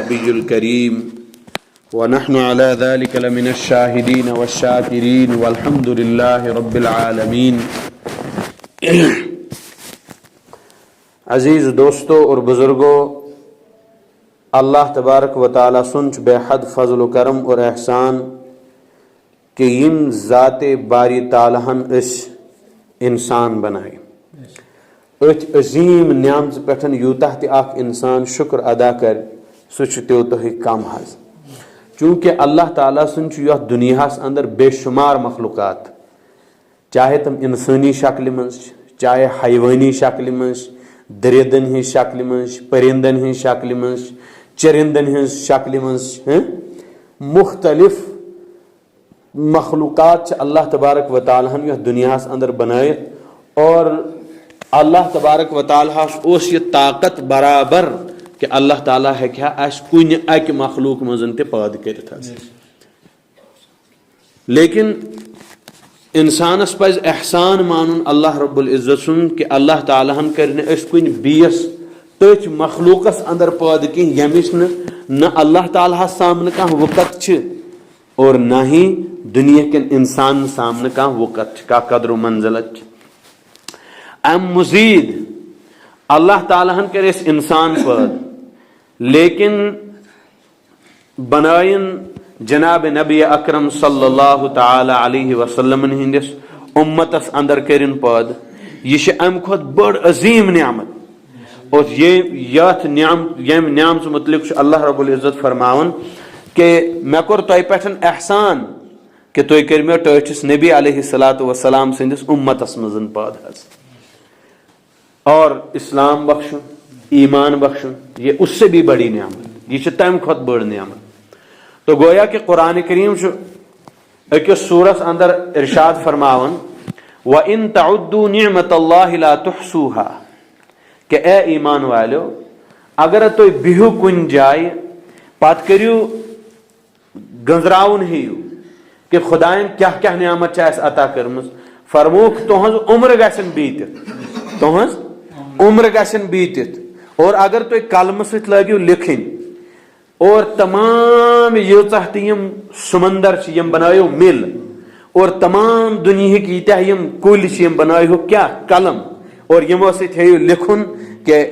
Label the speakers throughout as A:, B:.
A: النبي الكريم ونحن على ذلك لمن الشاهدين والشاكرين والحمد لله رب العالمين. عزیز دوستو اور بزرگوں، اللہ تبارک و تعالیٰ سنچ بے حد فضل و کرم اور احسان کہ یم ذات باری تعالیٰ اس انسان بنائے. ات عظیم نعمت پٹھن یوتہ تہ اخ انسان شکر ادا کر سہ تیوتہ کم حظ. چونکہ اللہ تعالیٰ سن یتھ دنیا اندر بے شمار مخلوقات، چاہے تم انسانی شکل من، چاہے حیوانی شکل من، درندن ہن شکل من، پرندن ہن شکل من، چرندن ہن شکل من، مختلف مخلوقات اللہ تبارک و تعالیٰ یتھ دنیا اندر بنائت. اور اللہ تبارک و تعالیٰ اس یہ طاقت برابر کہ اللہ تعالیٰ ہیکہ اس کن اکہ مخلوق مزن تہ پید کرت. لیکن انسانس پز احسان مانن اللہ رب العزت سن کہ اللہ تعالیٰ ہن کرن اس کن بیس تچ مخلوقس اندر پید کن یمس نہ اللہ تعالیٰ سامنے کان وقت چھ اور نہ ہی دنیا کن انسان سامنے کان وقت کا قدر و منزلت. ام مزید اللہ تعالیٰ ہن کر اس انسان پید، لیکن بنائن جناب نبی اکرم صلی اللہ تعالی علیہ وسلم ہندس امتس اندر کرن پید. یہ ام کھت بڑ عظیم نعمت. اور یہ نعمت متعلق اللہ رب العزت فرماون کہ میں کور تہ پٹھن احسان کہ تھی کرمو ٹھٹس نبی علیہ الصلوۃ والسلام سندس امتس مزن پید حظ. اور اسلام بخشن، ایمان بخشن، یہ اس سے بھی بڑی نعمت، یہ تم کھت بڑ نعمت. تو گویا کہ قرآن کریم اکس سورس اندر ارشاد فرماون وَإِن تَعُدُّوا نِعْمَةَ اللَّهِ لَا تُحْصُوهَا کہ اے ایمان والو اگر تُہۍ بِہِو کُنہِ جایہِ پتہٕ کٔرِو گنزراون ہیو کہ خدایَن کیٛاہ کیٛاہ نعمت چھِ اَسہِ عطا کٔرمٕژ، فرمووُکھ تُہنٛز عمر گژھن بیٖتِتھ، تُہنٛز عمر گژھن بیٖتِتھ. اور اگر تُہۍ قلمہٕ سۭتۍ لٲگِو لیکھٕنۍ اور تمام ییٖژاہ تہِ یِم سمندر چھِ یِم بنٲیو مِل، اور تمام دُنیہٕکۍ ییٖتیاہ یِم کُلۍ چھِ یِم بنٲیہُکھ کیٛاہ قلم، اور یِمو سۭتۍ ہیٚیِو لیکھُن کہ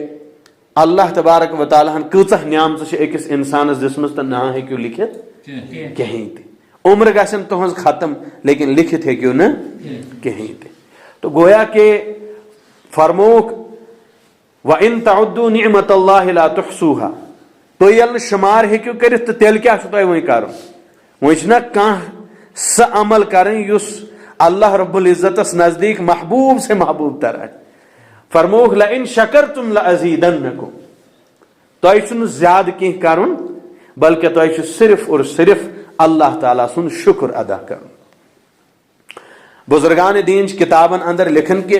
A: اللہ تبارک و تعالیٰ ہن کۭژاہ نعمژٕ چھِ أکِس انسانس دِژمٕژ تہٕ نہ ہیٚکِو لیکھِتھ کِہیٖنۍ تہِ. عمر گژھن تُہنٛز ختم لیکن لیکھِتھ ہیٚکِو نہٕ کِہیٖنۍ تہِ. تو گویا کہ فرمووُکھ وَإِن تَعُدُّوا نِعْمَةَ اللَّهِ لَا تُحْصُوهَا. تُہۍ ییٚلہِ نہٕ شُمار ہیٚکِو کٔرِتھ تہٕ تیٚلہِ کیٛاہ چھُ تۄہہِ وۄنۍ کَرُن؟ وۄنۍ چھُنہ کانٛہہ سُہ عمل کَرٕنۍ یُس اللہ رب العزتس نزدیٖک محبوب سے محبوب تر آسہِ. فرمووُکھ لَئِن شَکَرتُم لَأَزِیدَنَّکُم. تۄہہِ چھُنہٕ زیادٕ کینٛہہ کَرُن بلکہ تۄہہِ چھُ صرف اور صرف اللہ تعالیٰ سُنٛد شُکر ادا کرُن. بزرگان دین کتابن اندر لکھن کہ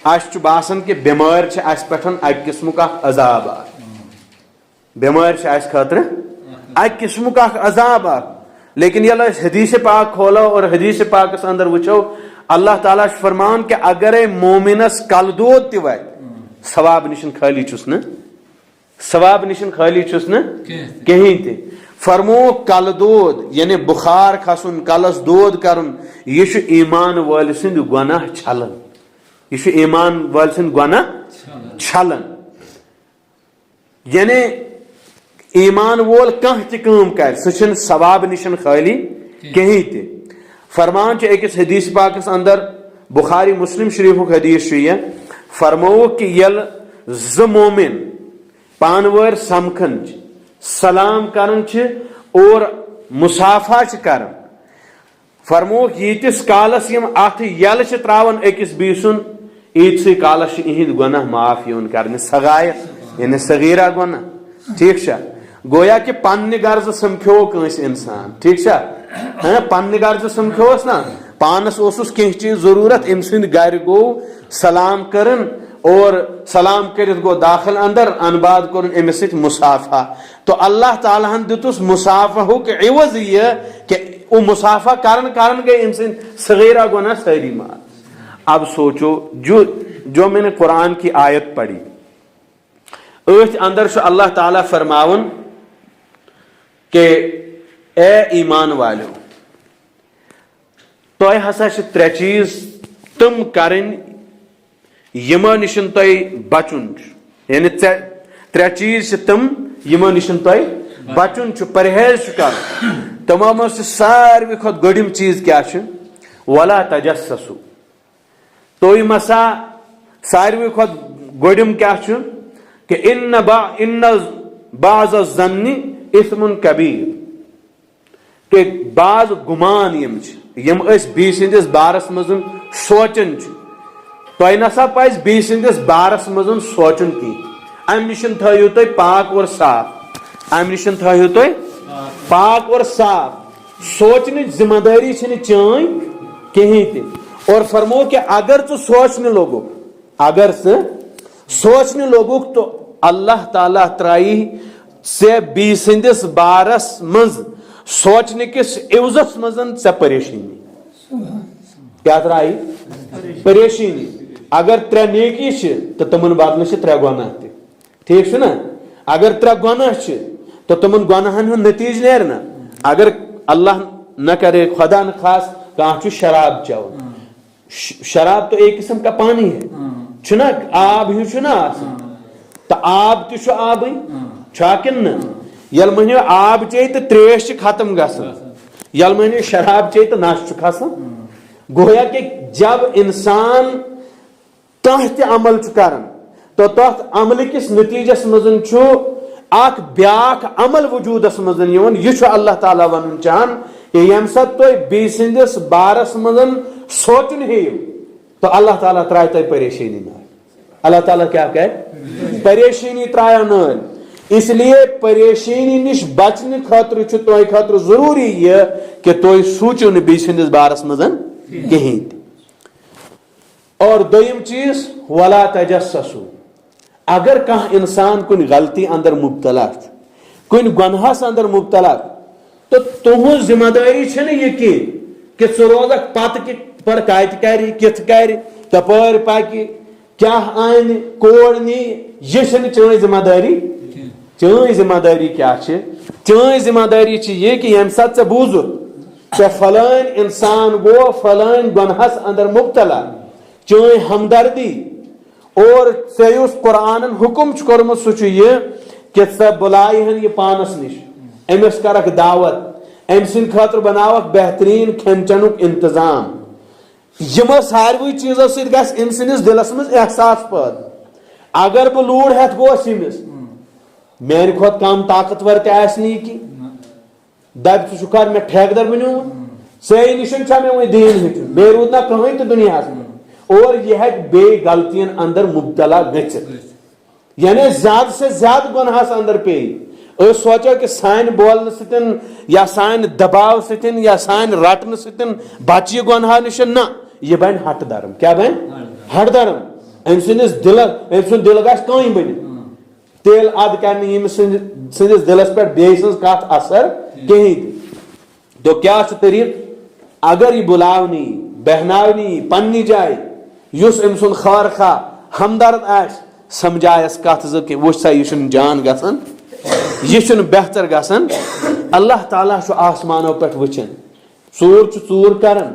A: اس باسان کہ بیمار اس پہ اکہ قسمک عذاب اخ، بیمار اس خاطر اکہ قسمک عذاب اخ. لیکن یل حدیث پاک کھولو اور حدیث پاکس اندر وچو اللہ تعالیٰ فرمان کہ اگر مومنس کل دود تہ وات ثواب نشن خالی چھس نا، ثواب نشن خالی چھس نا کہیں تہ. فرمو کل دود یعنی بخار کھسن، کلس دود کرن، یہ ایمان وال سند گناہ چھلن، یہ ایمان وال سند گناہ چھلن. یعنی ایمان وول کانٛہہ تہِ کٲم کر سُہ چھُنہٕ ثواب نشن خالی کہیں تہِ. فرمان چھُ أکِس حدیث پاکس اندر بخاری مسلم شریفُک حدیث چھُ یہ، فرمووُکھ کہ یل زٕ مومن پانوٲرۍ سمکھن چھِ، سلام کرن چھِ اور مصافحہ چھِ کرن، فرمووُکھ ییٖتِس کالس یم اتھ یل چھِ تراون أکِس بیٚیہِ سُنٛد ایٖتسٕے کالس چھِ یِہنٛدۍ گۄناہ معاف یِوان کرنہِ. صغائر یعنی صغیرہ گۄناہ. ٹھیک چھا؟ گویا کہ پننہِ غرضہٕ سمکھیو کٲنٛسہِ انسان، ٹھیک چھا؟ پننہِ غرضہٕ سمکھیوس نا، پانس اوسُس کینٛہہ چیٖز ضروٗرت، أمۍ سٕنٛدِ گرِ گوٚو سلام کرن اور سلام کرت گو داخل اندر، ان بعد کرن أمِس سۭتۍ مصافحہ. تو اللہ تعالیٰ ہن دِتُس مصافحُک عوض یہ کہ وہ مصافحہ کرن گئی أمۍ سٕنٛدۍ صغیرہ گناہ سٲری معاف. اب سوچو جو میں نے قرآن کی آیت پڑھی اتھ اندر اللہ تعالیٰ فرماون کہ اے ایمان والو تۄہہِ ہسا چھِ ترٛےٚ چیٖز تِم کرٕنۍ یِمو نِشن تۄہہِ بچُن چھُ یعنی ترٛےٚ چیٖز چھِ تِم یِمو نِشن تۄہہِ بچُن چھُ پرہیز چھُ کرُن تِمو منٛز چھُ ساروی کھۄتہٕ گۄڈِم چیٖز کیاہ چھُ ولا تجسسو تُہۍ مسا ساروی کھۄتہٕ گۄڈِم کیاہ چھُ کہ ان بعض الظن اثم کبیر کہ بعض گمان یِم چھِ یِم أسۍ بیٚیہِ سٕنٛدِس بارس منٛز سونٛچان چھِ تۄہہِ نسا پزِ بیٚیہِ سٕنٛدِس بارس منٛز سونٛچُن کینٛہہ امہِ نِش تھٲیِو تُہۍ پاک اور صاف امہِ نِش تھٲیِو تُہۍ پاک اور صاف سونٛچنٕچ ذمہ دٲری چھنہٕ چٲنۍ کہیٖنۍ تہِ اور فرمو کہ اگر ژٕ سونٛچنہِ لوگُکھ اگر ژٕ سونٛچنہِ لوگُکھ تو اللہ تعالیٰ ترٛایی ژےٚ بیٚیہِ سٕنٛدِس بارس منٛز سونٛچنہٕ کِس عوزس منٛز ژےٚ پریشٲنی کیٛاہ ترٛایی پریشٲنی اگر 3 نیکی چھِ تہٕ تِمن بدلہٕ چھِ 3 گۄناہ تہِ ٹھیٖک چھُ نا اگر 3 گۄناہ چھِ تو تِمن گۄناہن ہُنٛد نتیٖجہٕ نیرِ نا اگر اللہ نہ کرے خدا نہ خاص کانٛہہ چھُ شراب چٮ۪وان شراب تو ایک قسم کا پانی ہے چھُنا آب ہیوٗ چھُنا آسان تہٕ آب تہِ چھُ آبٕے چھا کِنہٕ نہ ییٚلہِ مٔہنیو آب چیٚیہِ تہٕ تریش چھِ ختم گژھان ییٚلہِ مٔہنیو شراب چیٚیہِ تہٕ نشہٕ چھُ کھسان گویا کہ جب انسان کانٛہہ تہِ عمل چھُ کران تو تتھ عملہٕ کِس نتیٖجس منٛز چھُ اکھ بیاکھ عمل وجوٗدس منٛز یِوان یہِ چھُ اللہ تعالیٰ ونُن چاہان کہ ییٚمہِ ساتہٕ تُہۍ بیٚیہِ سٕنٛدِس بارس منٛز سونٛچُن ہیٚیِو تو اللہ تعالیٰ ترٛایہِ تۄہہِ پریشٲنی نٲلۍ اللہ تعالیٰ کیاہ کرِ پریشٲنی ترٛایو نٲلۍ اس لیے پریشٲنی نِش بچنہٕ خٲطرٕ چھُ تۄہہِ خٲطرٕ ضروٗری یہِ کہ تُہۍ سوٗنٛچِو نہٕ بیٚیہِ سٕنٛدِس بارس منٛز کہیٖنۍ تہِ اور دوٚیِم چیٖز ولا تجسسو اگر کانٛہہ انسان کُنہِ غلطی اندر مبتلا چھُ کُنہِ گۄنہس اندر مبتلا تو تُہنٛز ذمہ دٲری چھنہٕ یہِ کینٛہہ کہ ژٕ روزکھ پتہٕ پتہٕ کتہِ کرِ کِتھ کرِ کپٲرۍ پکہِ کیاہ انہِ کور نی یہِ چھنہٕ چٲنۍ ذمہ دٲری چٲنۍ ذمہ دٲری کیاہ چھِ چٲنۍ ذمہ دٲری چھِ یہِ کہ ییٚمہِ ساتہٕ ژےٚ بوٗزُتھ ژےٚ فلٲنۍ انسان گوٚو فلٲنۍ گۄنہس اندر مبتلا چٲنۍ ہمدردی اور ژےٚ یُس قرآنن حکم چھُ کوٚرمُت سُہ چھُ یہِ کہ ژٕ بُلایہن یہِ پانس نِش أمِس کرکھ دعوت أمۍ سٕنٛدِ خٲطرٕ بناوکھ بہتریٖن کھٮ۪ن چٮ۪نُک انتظام یِمو ساروٕے چیٖزو سۭتۍ گژھِ أمۍ سٕنٛدِس دِلس منٛز احساس پٲدٕ اگر بہٕ لوٗر ہٮ۪تھ گوس ییٚمِس میانہِ کھۄتہٕ کم طاقتور تہِ آسہِ نہٕ یہِ کینٛہہ دپہِ ژٕ چھُکھا مےٚ ٹھیکہٕ بنیومُت ژےٚ نِش چھا مےٚ وۄنۍ دیٖن ہیٚچھُن بیٚیہِ روٗد نہ کٕہٕنۍ تہِ دُنیاہس منٛز اور یہِ ہٮ۪کہِ بیٚیہِ غلطین اندر مبتلا گٔژھِتھ یعنی زیادٕ سے زیادٕ گۄنہس اندر پیٚیہِ أسۍ سونٛچو کہ سانہِ بولنہٕ سۭتۍ یا سانہِ دباو سۭتۍ یا سانہِ رٹنہٕ سۭتۍ بچہِ یہِ گۄنہو نِش نہ یہِ بنہِ ہٹہٕ درم کیاہ بنہِ ہٹہٕ درم أمۍ سٕنٛدِس دِلس أمۍ سُنٛد دِل گژھِ کٔنۍ بٔنِتھ تیٚلہِ ادٕ کرِ نہٕ ییٚمِس سٕنٛدِس دِلس پٮ۪ٹھ بیٚیہِ سٕنٛز کتھ اثر کہیٖنۍ تہِ تو کیاہ چھُ طریٖقہٕ اگر یہِ بُلاونہٕ یی بہناونہٕ یی پننہِ جایہِ یُس أمۍ سُنٛد خٲر خواہ ہمدرد آسہِ سمجھایس کتھ زٕ کہ وٕچھ سا یہِ چھُنہٕ جان گژھان یہِ چھُنہٕ بہتر گژھان اللہ تعالیٰ چھُ آسمانو پٮ۪ٹھ وٕچھان ژوٗر چھُ ژوٗر کران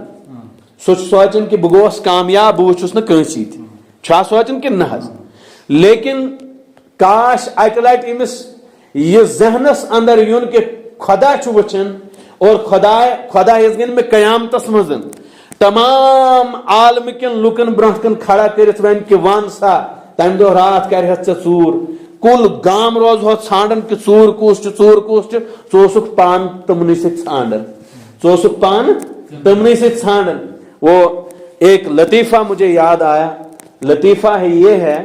A: سُہ چھُ سونٛچان کہ بہٕ گوٚوس کامیاب بہٕ وٕچھُس نہٕ کٲنٛسی تہِ چھا سونٛچان کِنہٕ نہ حظ لیکن کاش اکہِ لٹہِ أمِس یہِ ذہنس اندر یُن کہ خدا چھُ وٕچھان اور خدا ہیٚژ گٔنۍ مےٚ قیامتس منٛز تمام عالمہٕ کٮ۪ن لُکن برونٛٹھ کن کھڑا کٔرِتھ وۄنۍ کہ ون سا تمہِ دۄہ راتھ کرِہَتھ ژےٚ ژوٗر کُل گام روزہو ژھانڈان کہ ژوٗر کُس چھُ ژوٗر کُس چھُ ژٕ اوسُکھ پانہٕ تِمنٕے سۭتۍ ژھانڈان ژٕ اوسُکھ پانہٕ تِمنٕے سۭتۍ ژھانڈان وہ ایک لطیفہ مجھے یاد آیا لطیفہ ہے یہ ہے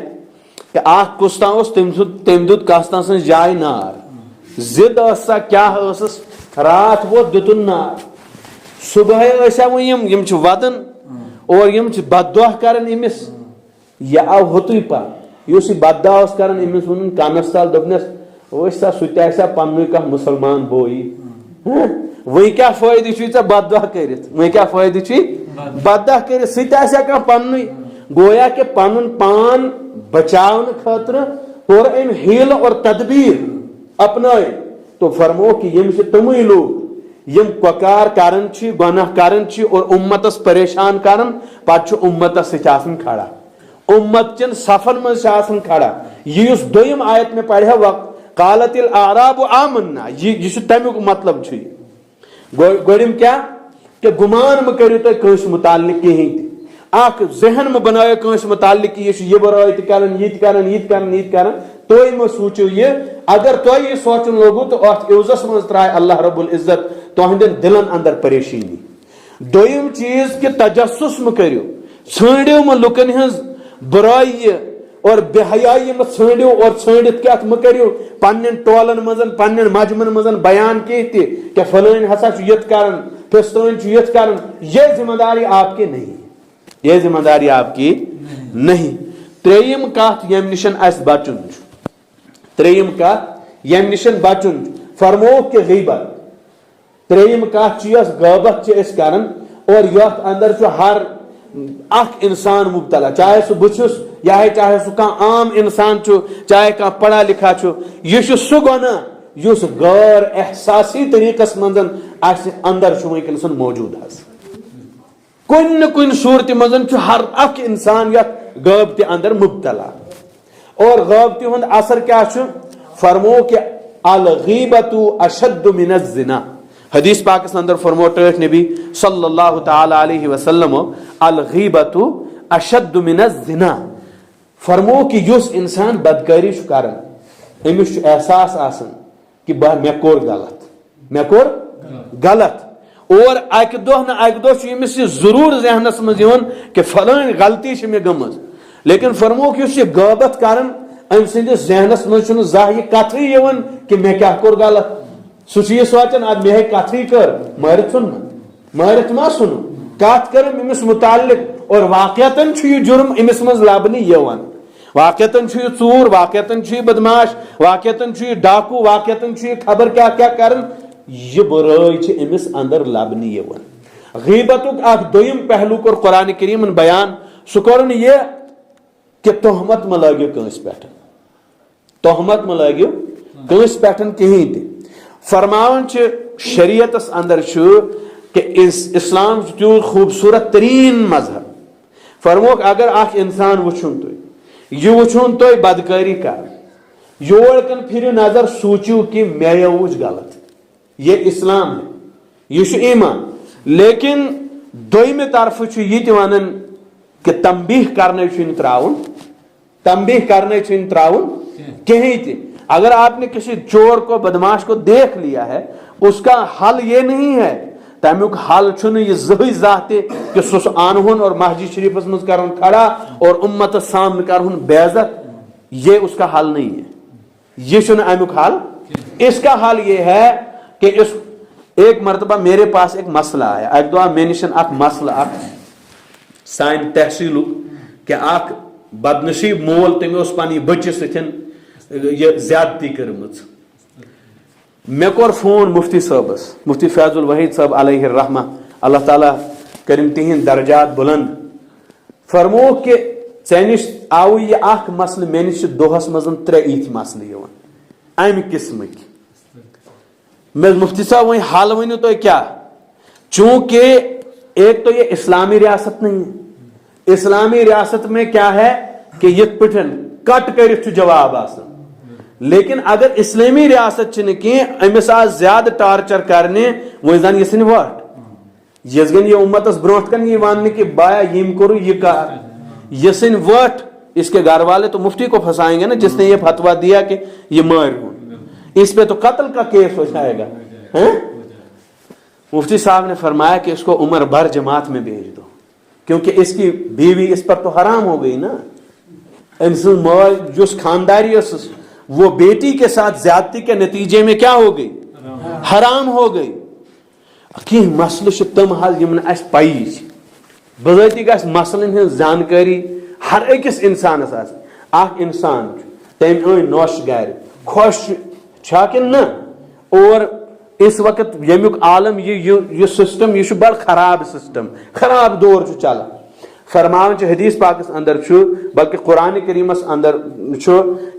A: کہ اکھ کُستام اوس تٔمۍ دیُت کستان سٕنٛز جایہِ نار ضد ٲس سا کیاہ ٲسٕس راتھ ووت دِتُن نار صبحٲے ٲسیا وۄنۍ یِم چھِ ودان اور یِم چھِ بد دۄہ کران أمِس یہِ آو ہوٚتُے پتہٕ یُس یہِ بد دۄہ اوس کران أمِس ووٚنُن کانس تل دوٚپنس وٕچھ سا سُہ تہِ آسیا پننُے کانٛہہ مُسلمان بویی وۄنۍ کیاہ فٲیدٕ چھُے ژےٚ بد دۄہ کٔرِتھ وۄنۍ کیاہ فٲیدٕ چھُے بد دۄہ کٔرِتھ سُہ تہِ آسیا کانٛہہ پننُے گویا کہ پنُن پان بچاونہٕ خٲطرٕ کوٚر أمۍ ہیٖلہٕ اور تدبیٖر اپنٲیِتھ تو فرمو کہ یم سے تمے لوگ یم ککار کرن چھ گناہ کرن چھ اور امتس پریشان کرن پتہ امتس سۭتۍ آسان کھڑا امت چن صفن مز آسان کھڑا یہ اس دویم آیت میں پڑھا وقت قالت الاعراب آمنا یہ تمیک مطلب چھ گوڑم کیا کہ گمان مکریو تو کنس متعلق کہیں تھی اخ ذہن میں بنایا کنس متعلق یہ برائی تہ کرن یہ کرن یہ کرن یہ کرن تو مہ سوچو یہ اگر تو یہ سوچن لوگو تو ات عوضس مز ترائے اللہ رب العزت تہندن دلن اندر پریشانی دویم چیز کہ تجسس مہ کریو ژھانڈیو مہ لکن ہنز برائی اور بے حیائی مہ ژھانڈیو اور ژھانڈت کیا مہ کریو پنن ٹولن مزن پنن مجمن مزن بیان کی کہ فلان ہسا چھ یت کرن پستان چھ یت کرن یہ ذمہ داری آپ کی نہیں یہ ذمہ داری آپ کی نہیں تریم کات یم نشن اس بچن تریم کات یم نشن بچن فرمو کہ غیبت تریم کات چیز غیبت چھ اس کرن اور یت اندر چھ ہر اخ انسان مبتلا چاہے سو بچس یا چاہے سو کان عام انسان چھ چاہے کان پڑھا لکھا چھ یہ چھ سو گناہ یس غیر احساسی طریقس منزن اس اندر چھ ونکن موجود ہے کن صورت مزن ہر اک انسان یت غیبت اندر مبتلا اور غیبت ہند اثر کیا فرمو کہ الغیبت اشد من الزنا حدیث پاک اندر فرمو ٹھٹ نبی صلی اللہ تعالی علیہ وسلم الغیبت اشد من الزنا فرمو کہ یس انسان بدکاری کران امس احساس آسان کہ میں کور غلط اور اکہ دہ نا اکہ دہ امس یہ ضرور ذہنس مز کہ فلان غلطی چھ مے گمز لیکن فرمو کہ اس غیبت کرن ام سندس ذہنس مز چھ زاہ یہ کتھے یوان کہ میں کیا کور غلط سہ چھ سوچان اد میں کتھے کر مارت ما سنو کت کرم امس متعلق اور واقعتاً چھ یہ جرم امس مز لبنہ یوان واقعتاً چھ یہ ژور واقعتاً چھ یہ بدماش واقعتاً چھ یہ ڈاکو واقعتاً چھ یہ خبر کیا کیا کرن یہ برائی چھ امس اندر لبنہ یوان غیبتک اخ دویم پہلو کور قرآن کریم بیان سہ کورن یہ کہ تہمت مہ لگیو کنس پہ تہمت مہ لگیو کنس پہ کہیں تہ فرماون چھ شریعتس اندر چھ کہ اسلام تیوت خوبصورت ترین مذہب فرموک اگر اخ انسان وچھن تو یہ وچھن تو بدکاری کر یور کن پھر نظر سوچو کہ میں وچ غلط یہ اسلام ہے یہ ایمان لیکن دویمہ طرف یہ ونان کہ تنبیہ کرنے تراؤن تنبیہ کرنے تراؤن کہیں تہ اگر آپ نے کسی چور کو بدماش کو دیکھ لیا ہے اس کا حل یہ نہیں ہے تمیک حل چھن یہ زہی ذاتے کہ سس آنہن اور مسجد شریف مز کرن کھڑا اور امت سامنے کرن بے عزت یہ اس کا حل نہیں ہے یہ چھن امیک حل اس کا حل یہ ہے کہ اس ایک مرتبہ میرے پاس ایک مسئلہ آیا ایک دعا میں نشن اک مسئلہ اک سائن تحصیل کہ اک بدنصیب مول تم اس پانی بچہ ستن یہ زیادتی کرمت میں کور فون مفتی صاحبس مفتی فیض الوحید صاحب علیہ الرحمہ اللہ تعالیٰ کرم تہند درجات بلند فرمو کہ ژے نش آو یہ اخ مسئلہ میں نش دہس مزن 3 ایتھ مسئلہ یوان امہ قسمک میں مفتی صاحب وہیں حال ونیو تو کیا چونکہ ایک تو یہ اسلامی ریاست نہیں ہے اسلامی ریاست میں کیا ہے کہ یہ پٹھن کٹ کرت جواب آسان لیکن اگر اسلامی ریاست چھ کی امس آز زیادہ ٹارچر کرنے وہ زن یہ سن وٹ یس گن یہ امتس برونٹ کن یہ واننے کہ بایا یم کرو یہ کار یہ سن وٹ اس کے گھر والے تو مفتی کو پھنسائیں گے نا جس نے یہ فتویٰ دیا کہ یہ مار ہوں اس پہ تو قتل کا کیس ہو جائے گا مفتی صاحب نے فرمایا کہ اس کو عمر بھر جماعت میں بھیج دو کیونکہ اس کی بیوی اس پر تو حرام ہو گئی نا مال جس خانداری وہ بیٹی کے ساتھ زیادتی کے نتیجے میں کیا ہو گئی حرام ہو گئی کہ مسئلہ تم حل یمن اس پائی بذاتی گھس مسئلن ہن جانکاری ہر أکس انسانس اخ انسان تم نوش گر خوش چھا کہ نہ اور اس وقت یمیک عالم یہ سسٹم یہ بڑا خراب سسٹم خراب دور چلان فرمان حدیث پاکس اندر بلکہ قرآن کریمس اندر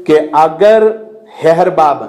A: کہ اگر ہہر بابن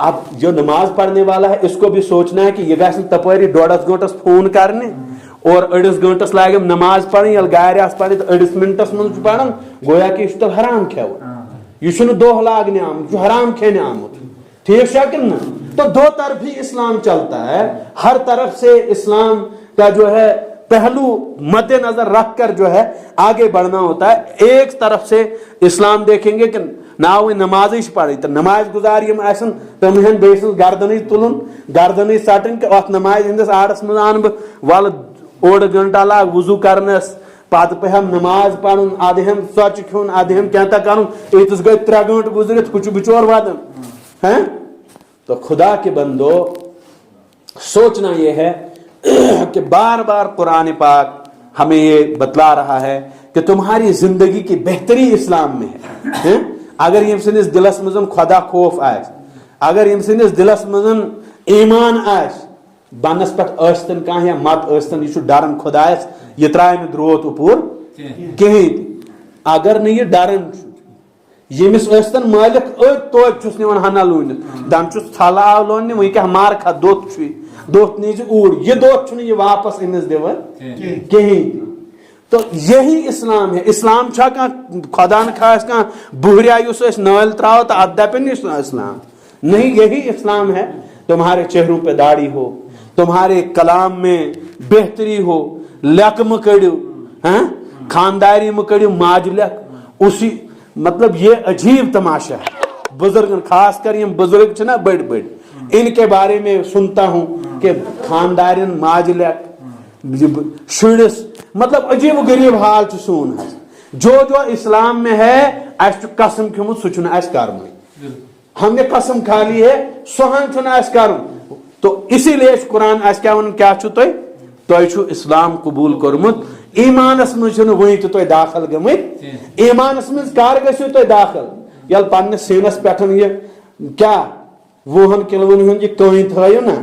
A: اب جو نماز پڑھنے والا ہے اس کو بھی سوچنا ہے کہ یہ گھس تپری 1.5 گھنٹس فون کرنے اور 1.5 گھنٹس لگم نماز پڑھیں یل گھر آس پڑھ 1.5 منٹس من پڑھن گویا کہ یہ حرام کھو یہ دہ لاگنے آمت یہ حرام کھینے آمت ٹھیک ہے کہ نا. تو دو طرفی اسلام چلتا ہے, ہر طرف سے اسلام کا جو ہے پہلو مد نظر رکھ کر جو ہے آگے بڑھنا ہوتا ہے. ایک طرف سے اسلام دیکھیں گے کہ ناو نماز پڑھی تو نماز گزار تم ہن بیس گردن تلن گردن ژٹن کہ ات نماز ہندس آڑس من ان ول 1.5 گھنٹہ لگ وضو کرنس پتہ پہم نماز پڑھن ادہم ژۄچہِ کھیون ادہم کینٛہہ کرن ایتس گئی 3 گھنٹہ گزرت کچھ بچور ودن ہیں. تو خدا کے بندو سوچنا یہ ہے کہ بار بار قرآن پاک ہمیں یہ بتلا رہا ہے کہ تمہاری زندگی کی بہتری اسلام میں ہے. اگر یم سندس دلس مزن خدا خوف آس, اگر یم سندس دلس مزن ایمان آس بنس پہ ٲسۍتن کانٛہہ یا مت ٲسۍتن یہ ڈران خدایس یہ ترائے نہٕ درٛوت اپور کہین. اگر نہ یہ ڈران یمس ٲسۍتن مالک توتہِ چھُس نِوان ہنا لوٗنِتھ دم چھُس تھل آو لوننہِ وۄنۍ کیٛاہ مار کھا دوٚت چھُے دوٚت نیٖزِ اوٗرۍ یہ دوٚت چھُنہٕ یہ واپس أمِس دِوان کہین. تو یہی اسلام ہے. اسلام چھا خدا نخواس بہریا اس نال تراو تو ات دپن اسلام نہیں. یہی اسلام ہے تمہارے چہروں پہ داڑھی ہو, تمہارے کلام میں بہتری ہو, لک مکڑو خانداری مکڑو ماج لک اسی مطلب یہ عجیب تماشا ہے. بزرگ خاص کر یہ بزرگ چھ نا بڑ بڑ ان کے بارے میں سنتا ہوں کہ خاندارین ماج لک شرس مطلب عجیب و غریب حال سون ہے. جو اسلام میں ہے اس قسم کھیومت سہ چھُنہٕ اَسہِ کرُن. ہم نے قسم کھا لی ہے سہن چھُنہٕ اَسہِ کرُن. تو اسی لیے قرآن اس کیا ون کیا چھو تُہۍ چھو اسلام قبول کورمت ایمانس من چھُنہٕ وٕنہِ تہِ تُہۍ داخل گٔمٕتۍ. ایمانس منٛز کر گٔژھِو تُہۍ داخل ییٚلہِ پننِس سیٖنس پٮ۪ٹھ یہ کیا 20 کلوَن ہُنٛد یہ کٔنۍ تھٲیِو نا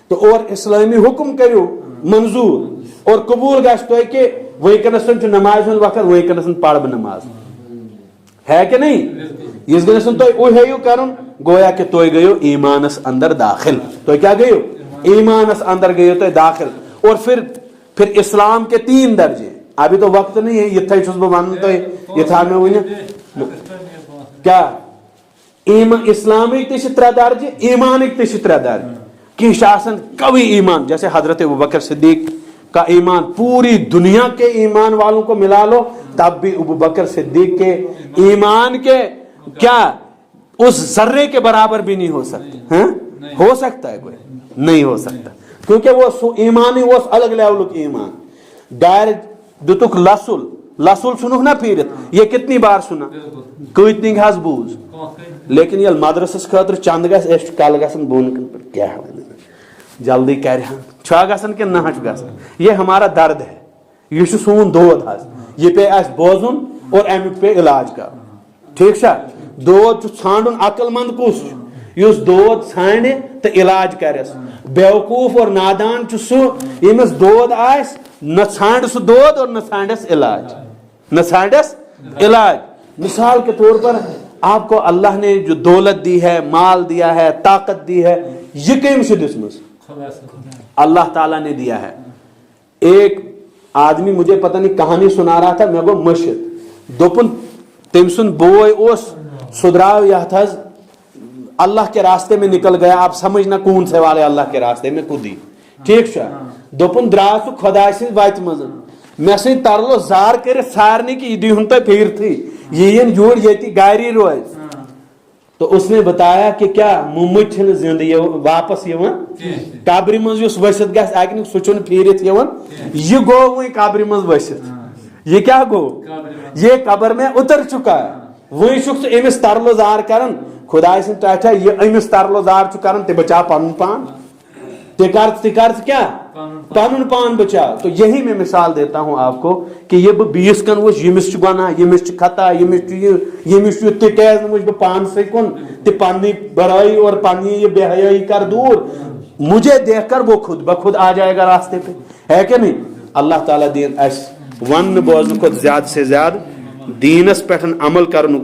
A: تو اور اسلامی حکم کٔرِو منظور اور قبول گژھِ تۄہہِ کہ ونکس نماز ہند وقت ونکس پڑھ بہ نماز ہے کہ نہیں. اس گنس تھی ہیو کرن گویا کہ تھی گیو ایمانس اندر داخل. تو کیا گیو ایمانس اندر گیو تھی داخل. اور پھر اسلام کے 3 درجے. ابھی تو وقت نہیں ہے یہ چھس بہ ون تھی یہ میں ون کیا اسلامک تہ 3 درجے ایمانک تہ 3 درجے. کینٛہہ قوی ایمان جیسے حضرت ابوبکر صدیق کا ایمان پوری دنیا کے ایمان والوں کو ملا لو تب بھی ابوبکر صدیق کے ایمان کے کیا اس ذرے کے برابر بھی نہیں ہو سکتا. ہو سکتا ہے کوئی نہیں ہو سکتا کیونکہ وہ ایمان ہی وہ الگ لیول کی ایمان. ڈائر دتک لسل سنوک نا پھیرت یہ کتنی بار سنا کتنی گھاس بوز لیکن یہ مدرسس خاطر چند گھس کل گھن بون کیا جلدی کر گھن کہ نہ یہ ہمارا درد ہے یہ سون دود یہ پہ اس بوزن اور امیک پہ علاج کر. ٹھیک ہے دود ژھانڈن عقل مند کس اس دود ژھانڈ تو علاج کرس. بیوقوف اور نادان سہ یمس دود آس نہ ژھانڈ سہ دود اور نہ ژھانڈس علاج نہ ژھانڈس علاج. مثال کے طور پر آپ کو اللہ نے جو دولت دی ہے مال دیا ہے طاقت دی ہے یہ کم سے دسمس اللہ تعالیٰ نے دیا ہے. ایک آدمی مجھے پتہ نہیں کہانی سنا رہا تھا میں گو مشد دوپن تم سن بوئے اس سدراو یت اللہ کے راستے میں نکل گیا. آپ سمجھنا کون سے والے اللہ کے راستے میں کودی. ٹھیک ہے دوپن درا سہ خدا سن وت مز مے سی ترلو زار کر سارنی کہ یہ دہن تو پھر تھی یہ یور یہ گاری روز. تو اس نے بتایا کہ کیا ممت زندگی واپس قبر مز ورست گھس اکنک سہ پھیرت یہ گو وی قبر مز ورست. یہ کیا گو یہ قبر میں اتر چکا ہے. وی چھ امس ترلو زار کرن خدا سن ٹاٹا یہ امس ترلو زار کرن تے بچا پن پان تے کر کیا پن پان بچاؤ. تو یہی میں مثال دیتا ہوں آپ کو کہ یہ بہ 20 کن وچ یمس گناہ یمس خطا یمس تیز مجھ بہ پان سے کن تے پنی برائی اور پنی یہ بے حیائی کر دور مجھے دیکھ کر وہ خود بخود آ جائے گا راستے پہ ہے کہ نہیں. اللہ تعالیٰ دین اس ون بوزن کو زیادہ سے زیادہ دینس پہ عمل کرن